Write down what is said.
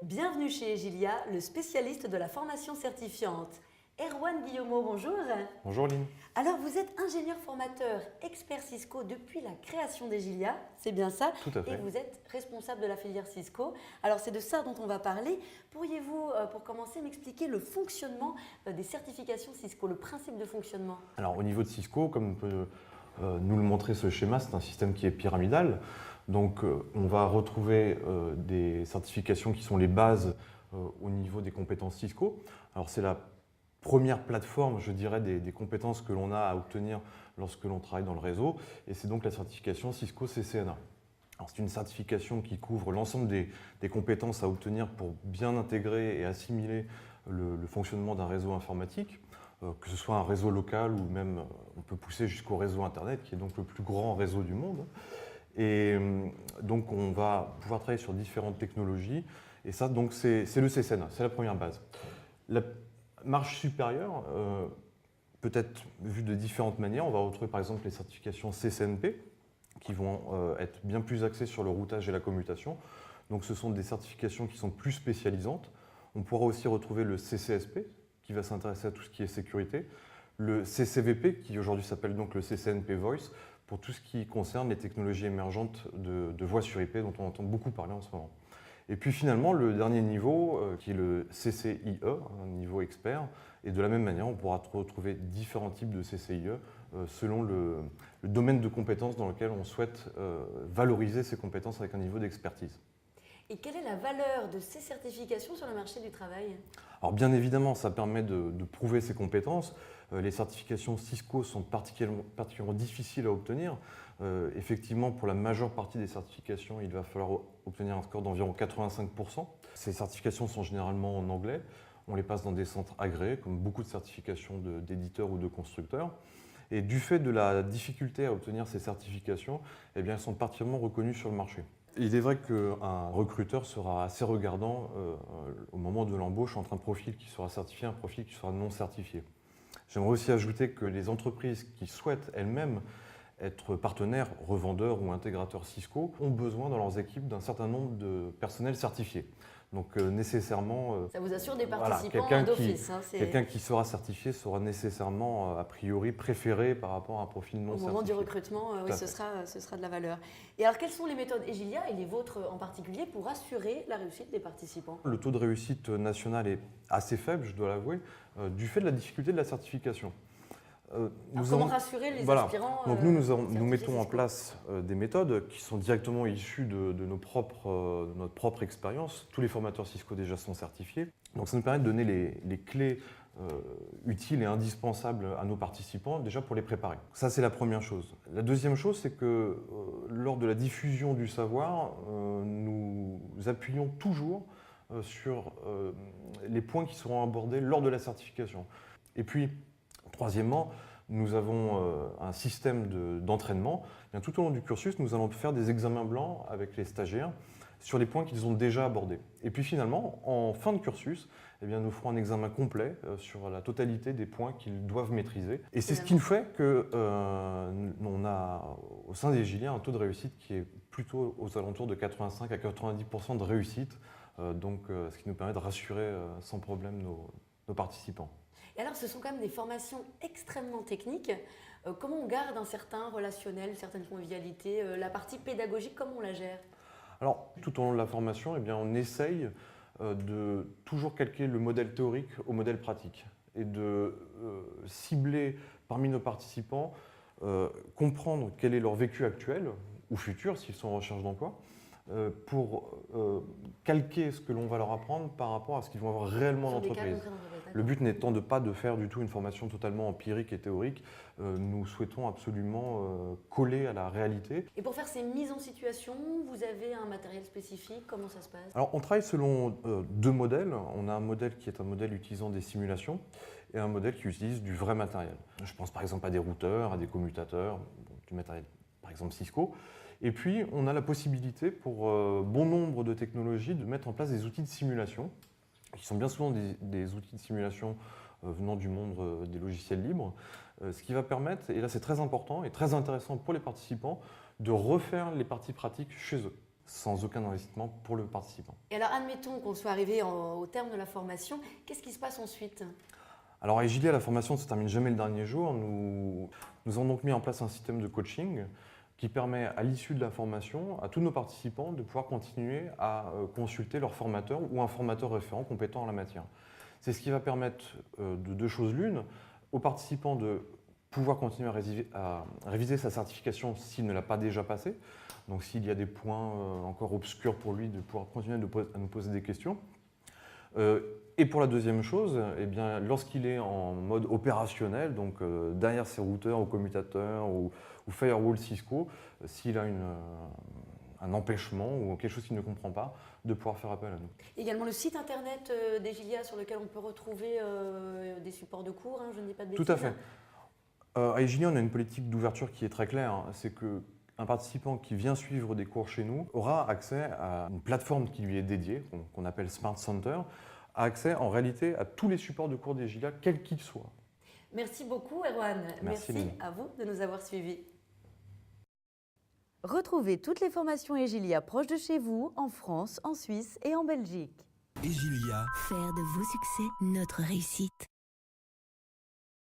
Bienvenue chez Egilia, le spécialiste de la formation certifiante. Erwan Guillaumeau, bonjour. Bonjour Lynn. Alors vous êtes ingénieur formateur, expert Cisco depuis la création d'Egilia, c'est bien ça? Tout à fait. Et vous êtes responsable de la filière Cisco. Alors c'est de ça dont on va parler. Pourriez-vous, pour commencer, m'expliquer le fonctionnement des certifications Cisco, le principe de fonctionnement? Alors au niveau de Cisco, comme peut nous le montrer ce schéma, c'est un système qui est pyramidal. Donc on va retrouver des certifications qui sont les bases au niveau des compétences Cisco. Alors c'est la première plateforme, je dirais, des compétences que l'on a à obtenir lorsque l'on travaille dans le réseau, et c'est donc la certification Cisco CCNA. Alors c'est une certification qui couvre l'ensemble des compétences à obtenir pour bien intégrer et assimiler le fonctionnement d'un réseau informatique, que ce soit un réseau local ou même on peut pousser jusqu'au réseau Internet, qui est donc le plus grand réseau du monde. Et donc on va pouvoir travailler sur différentes technologies, et ça donc c'est le CCNA, c'est la première base. La marge supérieure peut être vue de différentes manières. On va retrouver par exemple les certifications CCNP, qui vont être bien plus axées sur le routage et la commutation. Donc ce sont des certifications qui sont plus spécialisantes. On pourra aussi retrouver le CCSP, qui va s'intéresser à tout ce qui est sécurité, le CCVP, qui aujourd'hui s'appelle donc le CCNP Voice, pour tout ce qui concerne les technologies émergentes de voix sur IP, dont on entend beaucoup parler en ce moment. Et puis finalement, le dernier niveau, qui est le CCIE, un niveau expert, et de la même manière, on pourra retrouver différents types de CCIE selon le domaine de compétences dans lequel on souhaite valoriser ces compétences avec un niveau d'expertise. Et quelle est la valeur de ces certifications sur le marché du travail? Alors bien évidemment, ça permet de prouver ses compétences. Les certifications Cisco sont particulièrement difficiles à obtenir. Effectivement, pour la majeure partie des certifications, il va falloir obtenir un score d'environ 85%. Ces certifications sont généralement en anglais. On les passe dans des centres agréés, comme beaucoup de certifications d'éditeurs ou de constructeurs. Et du fait de la difficulté à obtenir ces certifications, eh bien, elles sont particulièrement reconnues sur le marché. Il est vrai qu'un recruteur sera assez regardant au moment de l'embauche entre un profil qui sera certifié et un profil qui sera non certifié. J'aimerais aussi ajouter que les entreprises qui souhaitent elles-mêmes être partenaires, revendeurs ou intégrateurs Cisco ont besoin dans leurs équipes d'un certain nombre de personnels certifiés. Donc nécessairement… Ça vous assure des voilà, participants d'office. quelqu'un qui sera certifié sera nécessairement a priori préféré par rapport à un profil non certifié. Au moment du recrutement, oui, ce sera de la valeur. Et alors quelles sont les méthodes Egilia et les vôtres en particulier pour assurer la réussite des participants? Le taux de réussite national est assez faible, je dois l'avouer, du fait de la difficulté de la certification. Comment rassurer les aspirants? Donc nous mettons en place des méthodes qui sont directement issues de notre propre expérience. Tous les formateurs Cisco déjà sont certifiés. Donc ça nous permet de donner les clés utiles et indispensables à nos participants, déjà pour les préparer. Ça, c'est la première chose. La deuxième chose, c'est que lors de la diffusion du savoir, nous appuyons toujours sur les points qui seront abordés lors de la certification. Et puis, troisièmement, nous avons un système d'entraînement. Tout au long du cursus, nous allons faire des examens blancs avec les stagiaires sur les points qu'ils ont déjà abordés. Et puis finalement, en fin de cursus, eh bien, nous ferons un examen complet sur la totalité des points qu'ils doivent maîtriser. Et c'est ce qui nous fait qu'on a au sein des Egilia un taux de réussite qui est plutôt aux alentours de 85 à 90% de réussite, ce qui nous permet de rassurer sans problème nos participants. Et alors, ce sont quand même des formations extrêmement techniques. Comment on garde un certain relationnel, une certaine convivialité? La partie pédagogique, comment on la gère? Alors, tout au long de la formation, eh bien, on essaye de toujours calquer le modèle théorique au modèle pratique et de cibler parmi nos participants, comprendre quel est leur vécu actuel ou futur s'ils sont en recherche d'emploi, pour calquer ce que l'on va leur apprendre par rapport à ce qu'ils vont avoir réellement en entreprise. Le but n'étant pas de faire du tout une formation totalement empirique et théorique, nous souhaitons absolument coller à la réalité. Et pour faire ces mises en situation, vous avez un matériel spécifique? Comment ça se passe? Alors on travaille selon deux modèles. On a un modèle qui est un modèle utilisant des simulations et un modèle qui utilise du vrai matériel. Je pense par exemple à des routeurs, à des commutateurs, du matériel par exemple Cisco. Et puis, on a la possibilité, pour bon nombre de technologies, de mettre en place des outils de simulation, qui sont bien souvent des outils de simulation venant du monde des logiciels libres, ce qui va permettre, et là c'est très important et très intéressant pour les participants, de refaire les parties pratiques chez eux. sans aucun investissement pour le participant. Et alors, admettons qu'on soit arrivé au terme de la formation, qu'est-ce qui se passe ensuite? Alors à Egilia, la formation ne se termine jamais le dernier jour. Nous avons donc mis en place un système de coaching qui permet à l'issue de la formation à tous nos participants de pouvoir continuer à consulter leur formateur ou un formateur référent compétent en la matière. C'est ce qui va permettre de deux choses l'une, aux participants de pouvoir continuer à réviser sa certification s'il ne l'a pas déjà passée. Donc s'il y a des points encore obscurs pour lui, de pouvoir continuer à nous poser des questions. Et pour la deuxième chose, eh bien, lorsqu'il est en mode opérationnel, donc derrière ses routeurs ou commutateurs ou firewall Cisco, s'il a un empêchement ou quelque chose qu'il ne comprend pas, de pouvoir faire appel à nous. Également le site internet d'Egilia sur lequel on peut retrouver des supports de cours, hein, je ne dis pas de bêtises. Tout à fait. À Egilia, on a une politique d'ouverture qui est très claire, hein. C'est qu'un participant qui vient suivre des cours chez nous aura accès à une plateforme qui lui est dédiée, qu'on appelle Smart Center, a accès en réalité à tous les supports de cours d'Egilia, quels qu'ils soient. Merci beaucoup Erwan. Merci à vous de nous avoir suivis. Retrouvez toutes les formations Egilia proches de chez vous, en France, en Suisse et en Belgique. Egilia. Faire de vos succès notre réussite.